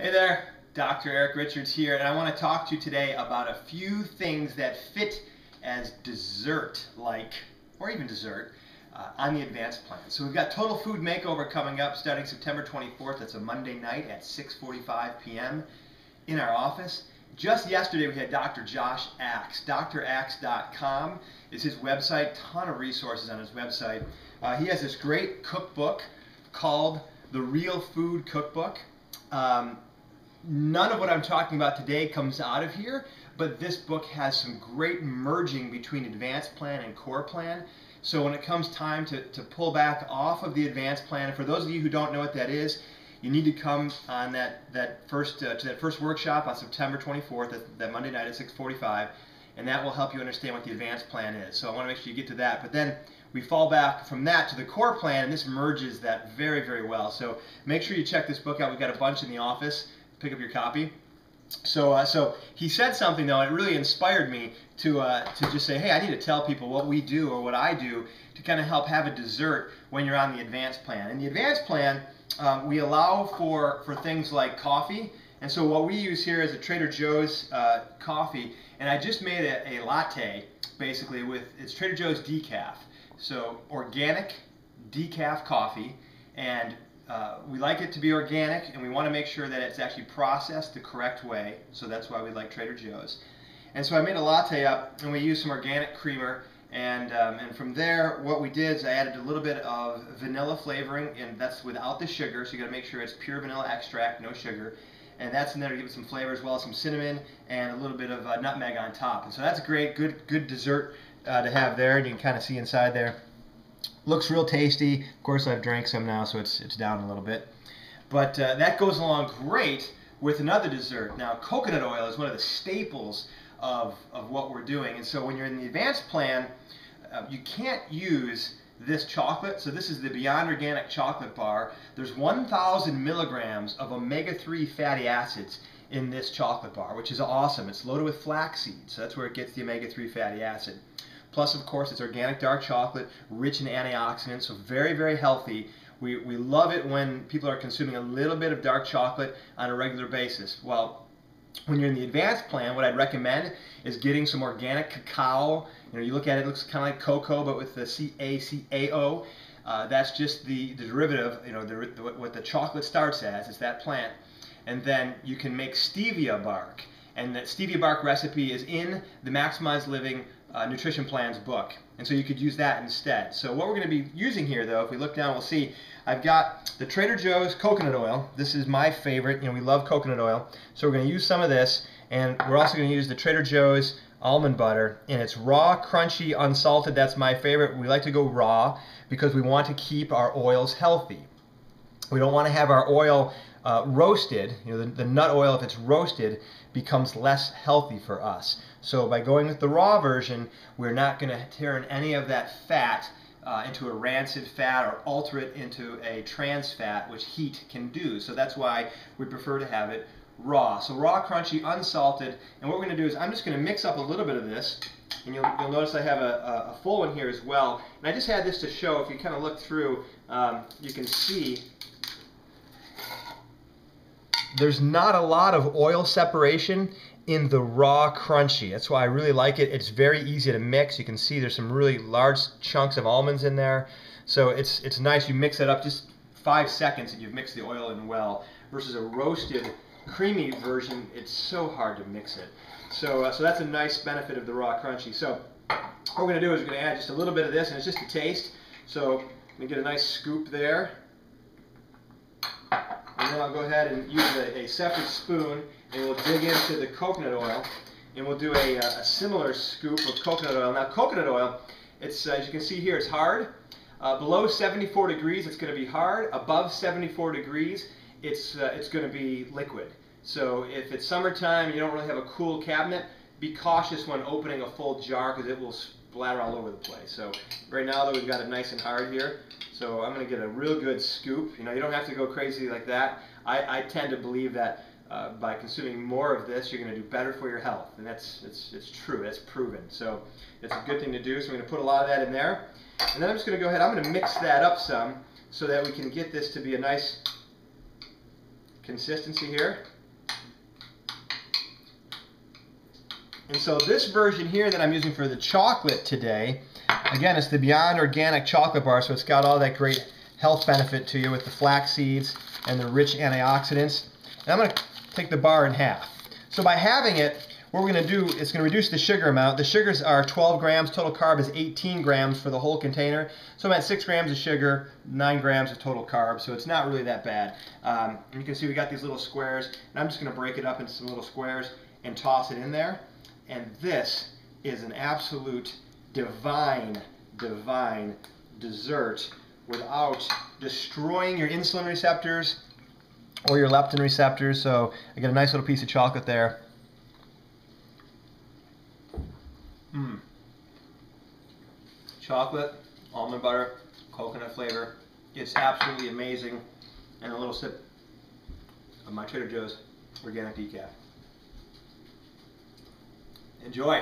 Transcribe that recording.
Hey there, Dr. Eric Richards here, and I want to talk to you today about a few things that fit as dessert-like, or even dessert, on the advanced plan. So we've got Total Food Makeover coming up starting September 24th. That's a Monday night at 6:45 p.m. in our office. Just yesterday we had Dr. Josh Axe. DrAxe.com is his website. Ton of resources on his website. He has this great cookbook called The Real Food Cookbook. None of what I'm talking about today comes out of here, but this book has some great merging between advanced plan and core plan. So when it comes time to pull back off of the advanced plan, and for those of you who don't know what that is, you need to come on to that first workshop on September 24th, that Monday night at 6:45, and that will help you understand what the advanced plan is. So I want to make sure you get to that. But then we fall back from that to the core plan, and this merges that very, very well. So make sure you check this book out. We've got a bunch in the office. Pick up your copy. So he said something though, and it really inspired me to just say, hey, I need to tell people what we do or what I do to kind of help have a dessert when you're on the advanced plan. In the advanced plan, we allow for things like coffee, and so what we use here is a Trader Joe's coffee, and I just made a latte basically it's Trader Joe's decaf, so organic decaf coffee, and we like it to be organic, and we want to make sure that it's actually processed the correct way, so that's why we like Trader Joe's. And so I made a latte up, and we used some organic creamer, and from there what we did is I added a little bit of vanilla flavoring, and that's without the sugar, so you got to make sure it's pure vanilla extract, no sugar, and that's in there to give it some flavor, as well as some cinnamon and a little bit of nutmeg on top. And so that's a great, good dessert to have there, and you can kind of see inside there. Looks real tasty. Of course, I've drank some now, so it's down a little bit. But that goes along great with another dessert. Now, coconut oil is one of the staples of what we're doing. And so when you're in the advanced plan, you can't use this chocolate. So this is the Beyond Organic chocolate bar. There's 1,000 milligrams of omega-3 fatty acids in this chocolate bar, which is awesome. It's loaded with flaxseed, so that's where it gets the omega-3 fatty acid. Plus, of course, it's organic dark chocolate, rich in antioxidants, so very, very healthy. We love it when people are consuming a little bit of dark chocolate on a regular basis. Well, when you're in the advanced plan, what I'd recommend is getting some organic cacao. You know, you look at it, it looks kind of like cocoa, but with the CACAO. That's just the derivative, you know, what the chocolate starts as. It's that plant. And then you can make Stevia Bark. And that Stevia Bark recipe is in the Maximize Living Nutrition Plans book, and so you could use that instead. So what we're going to be using here, though, if we look down, we'll see I've got the Trader Joe's coconut oil. This is my favorite. You know, we love coconut oil, so we're going to use some of this, and we're also going to use the Trader Joe's almond butter, and it's raw, crunchy, unsalted. That's my favorite. We like to go raw because we want to keep our oils healthy. We don't want to have our oil roasted. You know, the nut oil, if it's roasted, becomes less healthy for us. So by going with the raw version, we're not going to turn any of that fat into a rancid fat or alter it into a trans fat, which heat can do. So that's why we prefer to have it raw. So raw, crunchy, unsalted. And what we're going to do is I'm just going to mix up a little bit of this. And you'll notice I have a full one here as well. And I just had this to show, if you kind of look through, you can see there's not a lot of oil separation in the raw crunchy. That's why I really like it. It's very easy to mix. You can see there's some really large chunks of almonds in there. So it's nice. You mix it up just 5 seconds and you've mixed the oil in well. Versus a roasted, creamy version, it's so hard to mix it. So that's a nice benefit of the raw crunchy. So what we're going to do is we're going to add just a little bit of this, and it's just a taste. So I'm going to get a nice scoop there. And then I'll go ahead and use a separate spoon, and we'll dig into the coconut oil, and we'll do a similar scoop of coconut oil. Now, coconut oil, it's as you can see here, it's hard. Below 74 degrees, it's going to be hard. Above 74 degrees, it's going to be liquid. So if it's summertime and you don't really have a cool cabinet, be cautious when opening a full jar because it will splatter all over the place. So right now, though, we've got it nice and hard here. So I'm going to get a real good scoop. You know, you don't have to go crazy like that. I tend to believe that by consuming more of this, you're going to do better for your health, and it's true. That's proven. So it's a good thing to do. So I'm going to put a lot of that in there, and then I'm just going to go ahead. I'm going to mix that up some so that we can get this to be a nice consistency here. And so this version here that I'm using for the chocolate today, again, it's the Beyond Organic chocolate bar, so it's got all that great health benefit to you with the flax seeds and the rich antioxidants. And I'm going to take the bar in half. So by halving it, what we're going to do is going to reduce the sugar amount. The sugars are 12 grams. Total carb is 18 grams for the whole container. So I'm at 6 grams of sugar, 9 grams of total carbs. So it's not really that bad. And you can see we got these little squares. And I'm just going to break it up into some little squares and toss it in there. And this is an absolute divine dessert without destroying your insulin receptors or your leptin receptors. So I get a nice little piece of chocolate there. Chocolate, almond butter, coconut flavor. It's absolutely amazing. And a little sip of my Trader Joe's organic decaf. Enjoy.